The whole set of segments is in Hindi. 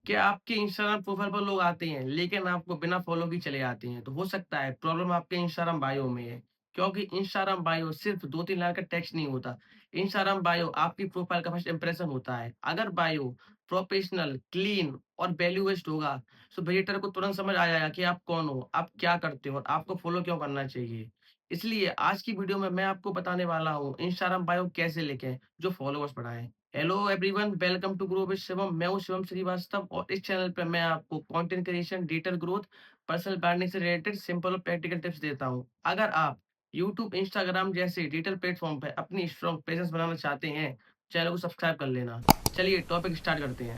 कि आपके इंस्टाग्राम प्रोफाइल पर लोग आते हैं, लेकिन आपको बिना फॉलो के चले जाते हैं। तो हो सकता है प्रॉब्लम आपके इंस्टाग्राम बायो में है, क्योंकि इंस्टाग्राम बायो सिर्फ 2-3 लाइन का टेक्स्ट नहीं होता। इंस्टाग्राम बायो आपकी प्रोफाइल का फर्स्ट इंप्रेशन होता है। अगर बायो प्रोफेशनल, क्लीन और वैल्यू बेस्ड होगा, तो विजिटर को तुरंत समझ आ जाएगा कि आप कौन हो, आप क्या करते हो और आपको फॉलो क्यों करना चाहिए। इसलिए आज की वीडियो में मैं आपको बताने वाला हूँ इंस्टाग्राम बायो कैसे लिखें, जो फॉलोवर्स बढ़ाएँ। Hello everyone, welcome to grow with Shivam. मैं हूं शिवम श्रीवास्तव और इस चैनल पे मैं आपको content creation, digital growth, personal branding से रिलेटेड सिंपल और प्रैक्टिकल टिप्स देता हूं। अगर आप यूट्यूब, इंस्टाग्राम जैसे डिजिटल प्लेटफॉर्म पे अपनी स्ट्रॉन्ग प्रेजेंस बनाना चाहते हैं, चैनल को सब्सक्राइब कर लेना। चलिए टॉपिक स्टार्ट करते हैं।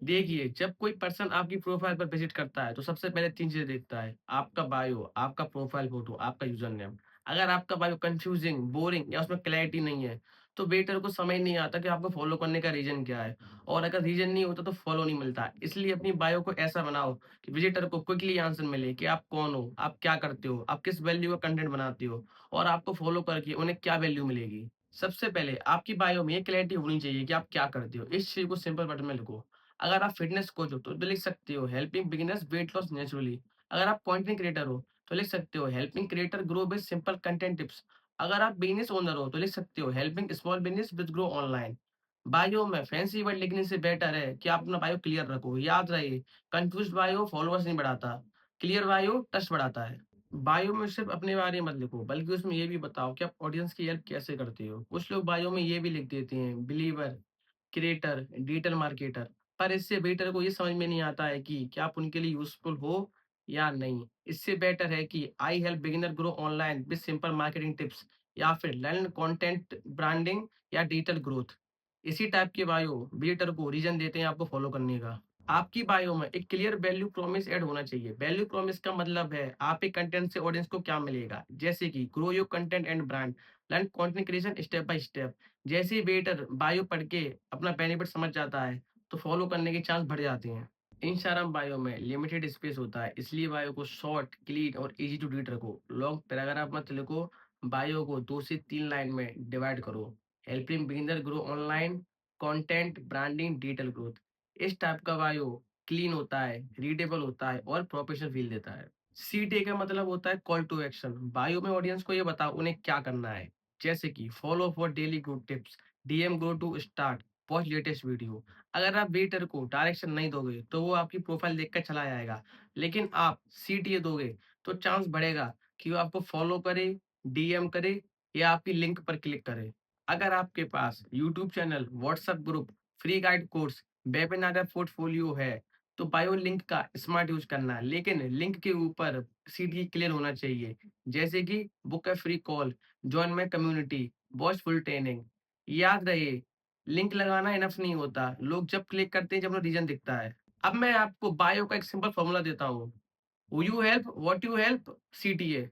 देखिए, जब कोई पर्सन आपकी प्रोफाइल पर विजिट करता है, तो सबसे पहले 3 चीज़ें देखता है। आपका बायो, आपका प्रोफाइल फ़ोटो, आपका यूज़र नेम। अगर आपका बायो कन्फ्यूज़िंग, बोरिंग या उसमें क्लैरिटी नहीं है, तो वेटर को समझ नहीं आता कि आपको फ़ॉलो करने का रीज़न क्या है। और अगर रीज़न नहीं होता, तो फ़ॉलो नहीं मिलता। इसलिए अपनी बायो को ऐसा बनाओ कि विजिटर को क्विकली आंसर मिले कि आप कौन हो, आप क्या करते हो, आप किस वैल्यू का कंटेंट बनाते हो और आपको फ़ॉलो करके उन्हें क्या वैल्यू मिलेगी। सबसे पहले आपकी बायो में ये क्लैरिटी होनी चाहिए कि आप क्या करते हो। इस चीज़ को सिंपल वर्ड में लिखो। अगर आप फिटनेस कोच हो तो लिख सकते हो helping beginners weight loss naturally. अगर आप कंटेंट क्रिएटर हो तो लिख सकते हो helping creator grow with simple content tips. अगर आप बिजनेस ओनर हो तो लिख सकते हो helping small business with grow online. Bio में फैंसी वर्ड लिखने से बेटर है कि आप अपना बायो क्लियर रखो। याद रहे, कंफ्यूज बायो फॉलोअर्स नहीं बढ़ाता, क्लियर बायो ट्रस्ट बढ़ाता है। बायो में सिर्फ अपने बारे में मत लिखो, बल्कि उसमें ये भी बताओ कि आप ऑडियंस की हेल्प कैसे करते हो। कुछ लोग बायो में ये भी लिख देते हैं बिलीवर, क्रिएटर, डिजिटल मार्केटर, पर इससे वेटर को ये समझ में नहीं आता है कि क्या आप उनके लिए यूज़फुल हो या नहीं। इससे बेटर है कि I help beginner grow online with simple marketing tips या फिर लर्न कंटेंट ब्रांडिंग या डिजिटल ग्रोथ। इसी टाइप के बायो वेटर को रीज़न देते हैं आपको फॉलो करने का। आपकी बायो में एक क्लियर वैल्यू प्रॉमिस ऐड होना चाहिए। वैल्यू प्रॉमिस का मतलब है आपके कंटेंट से ऑडियंस को क्या मिलेगा, जैसे कि grow your content and brand, learn content creation step by step. जैसे ही वेटर बायो पढ़ के अपना बेनिफिट समझ जाता है, तो फॉलो करने के चांस बढ़ जाते हैं। इंस्टाग्राम बायो में लिमिटेड स्पेस होता है, इसलिए बायो को शॉर्ट, क्लीन और इजी टू रीड रखो। लॉन्ग पैराग्राफ मत लिखो। बायो को 2 से 3 लाइन में डिवाइड करो। Helping beginner grow online, content, branding, digital growth. इस टाइप का बायो क्लीन होता है, रीडेबल होता है और प्रोफेशनल फील देता है। सीटे का मतलब होता है कॉल टू एक्शन। बायो में ऑडियंस को ये बताओ उन्हें क्या करना है, जैसे कि follow for daily good tips, DM go to start, watch latest video. अगर आप वेटर को डायरेक्शन नहीं दोगे तो वो आपकी प्रोफाइल देखकर चला जाएगा, लेकिन आप सीटीए दोगे तो चांस बढ़ेगा कि वो आपको फॉलो करे, डीएम करे या आपकी लिंक पर क्लिक करे। अगर आपके पास YouTube channel, WhatsApp group, free guide course, webinar या पोर्टफोलियो है, तो बायो लिंक का स्मार्ट यूज करना है, लेकिन लिंक के ऊपर सीटी क्लियर होना चाहिए, जैसे कि book a free call, join my community, watch full training. याद रहे, लिंक लगाना इनफ नहीं होता, लोग जब क्लिक करते हैं जब उन्हें रीजन दिखता है। अब मैं आपको बायो का एक सिंपल फॉर्मूला देता हूँ। Who you help, what you help, CTA.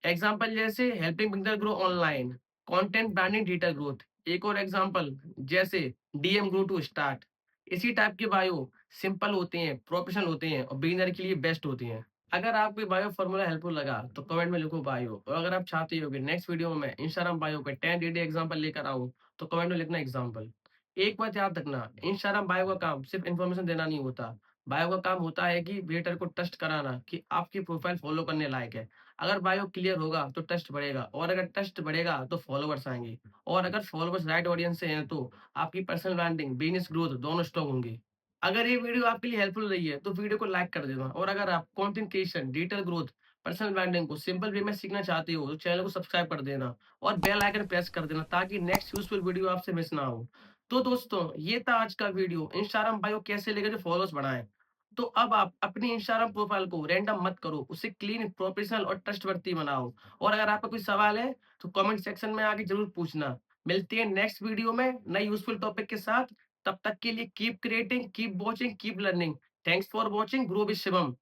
Example जैसे helping beginner grow online, content branding, digital growth. एक और एग्जाम्पल जैसे डीएम ग्रो टू स्टार्ट। इसी टाइप के बायो सिंपल होते हैं, प्रोफेशनल होते हैं और बिगिनर के लिए बेस्ट होते हैं। अगर आपको ये बायो फॉर्मूला हेल्पफुल लगा तो कमेंट में लिखो बायो, और अगर आप चाहते हो कि नेक्स्ट वीडियो में मैं इंस्टाग्राम बायो के 10 डेली एग्जांपल लेकर आऊं, तो कमेंट में लिखना एग्जांपल। एक बात याद रखना, इंस्टाग्राम बायो का काम सिर्फ इन्फॉर्मेशन देना नहीं होता। बायो का काम होता है कि वेटर को ट्रस्ट कराना कि आपकी प्रोफाइल फॉलो करने लायक है। अगर बायो क्लियर होगा तो ट्रस्ट बढ़ेगा, और अगर ट्रस्ट बढ़ेगा तो फॉलोवर्स आएंगे, और अगर फॉलोवर्स राइट ऑडियंस से हैं तो आपकी पर्सनल ब्रांडिंग, बिजनेस ग्रोथ दोनों स्ट्रॉन्ग होंगे। अगर ये वीडियो आपके लिए हेल्पफुल रही है तो वीडियो को लाइक कर देना, और अगर आप content creation, digital growth, personal branding को सिंपल वे में सीखना चाहते हो तो चैनल को सब्सक्राइब कर देना और बेल आइकन प्रेस कर देना, ताकि नेक्स्ट यूजफुल वीडियो आपसे मिस ना हो। तो दोस्तों, ये था आज का वीडियो, इंस्टाग्राम बायो कैसे लेकर जो फॉलोअर्स बढ़ाएं। तो अब आप अपनी इंस्टाग्राम प्रोफाइल को रैंडम मत करो, उसे क्लीन, प्रोफेशनल और ट्रस्टवर्दी बनाओ। और अगर आपका कोई सवाल है तो कमेंट सेक्शन में आके जरूर पूछना। मिलते हैं नेक्स्ट वीडियो में नए यूजफुल टॉपिक के साथ। तब तक के लिए keep creating, keep watching, keep learning. Thanks for watching grow with Shivam.